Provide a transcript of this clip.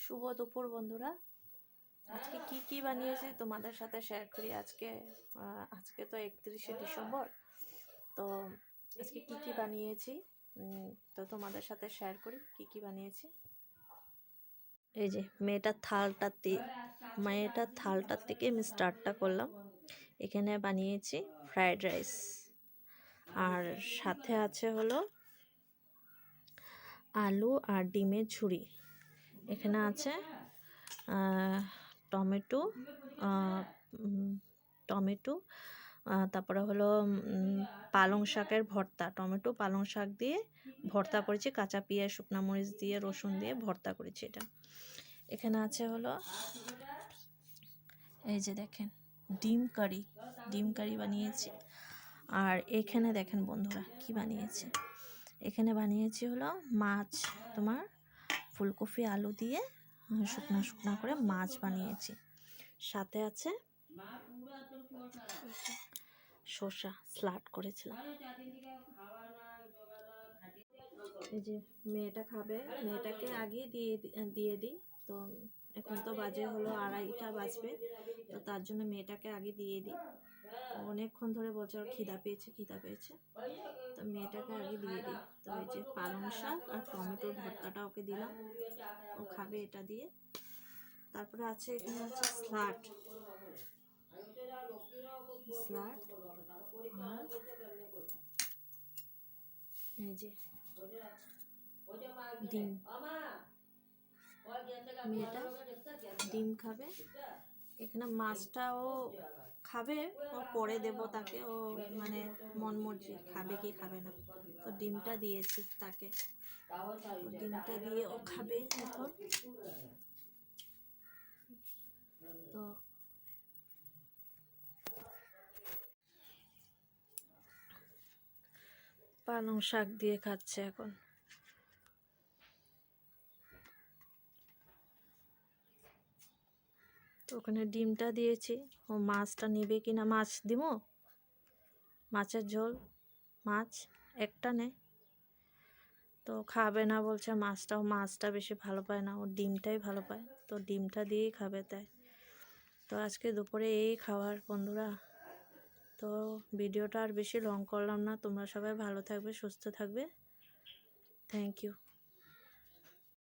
শুভ দুপুর বন্ধুরা। আজকে কি বানিয়েছি তোমাদের সাথে শেয়ার করি। আজকে তো 31শে ডিসেম্বর। তো আজকে কি বানিয়েছি তো তোমাদের সাথে শেয়ার করি কি বানিয়েছি। এই যে মেয়েটার থালটার থেকে আমি স্টার্টটা করলাম। এখানে বানিয়েছি ফ্রাইড রাইস, আর সাথে আছে হলো আলু আর ডিমের ঝুড়ি। এখানে আছে টমেটো, তারপরে হলো পালং শাকের ভর্তা। টমেটো পালং শাক দিয়ে ভর্তা করেছি, কাঁচা পেঁয়াজ শুকনো মরিচ দিয়ে রসুন দিয়ে ভর্তা করেছি এটা। এখানে আছে হলো এই যে দেখেন ডিম কারি বানিয়েছি। আর এখানে দেখেন বন্ধুরা কি বানিয়েছি। এখানে বানিয়েছি হলো মাছ, তোমার ফুলকপি আলু দিয়ে শুকনা করে মাছ বানিয়েছি। সাথে আছে শসা স্লাড করেছিলাম। এই যে মেয়েটা খাবে, মেয়েটাকে আগে দিয়ে দিই। তো এখন তো বাজে হলো 2:30 বাজবে, তো তার জন্য মেয়েটাকে আগে দিয়ে দিই। অনেকক্ষণ ধরে বলছে ওর খিদা পেয়েছে, তো মেয়েটাকে আগে দিয়ে দিই। তো এই যে পালং শাক আর টমেটোর ভর্তাটা ওকে দিলাম, ও খাবে এটা দিয়ে। তারপরে এখানে আছে স্লাড আর এই যে ডিম। মেয়েটা ডিম খাবে। এখানে মাছটাও খাবে, ও পরে দেব তাকে, ও মানে মন মর্জি খাবে কি খাবে না। তো ডিমটা দিয়েছি তাকে, তো ডিমটা দিয়ে ও খাবে এখন। তো পালং শাক দিয়ে খাচ্ছে এখন। তো ওখানে ডিমটা দিয়েছি, ও মাছটা নেবে কিনা। মাছ দিব, মাছের ঝোল, মাছ একটা নে। তো খাবে না বলছে মাছটা বেশি ভালো পায় না, ও ডিমটাই ভালো পায়, তো ডিমটা দিয়েই খাবে তাই। তো আজকে দুপুরে এই খাবার বন্ধুরা। তো ভিডিওটা আর বেশি লং করলাম না। তোমরা সবাই ভালো থাকবে, সুস্থ থাকবে। Thank you.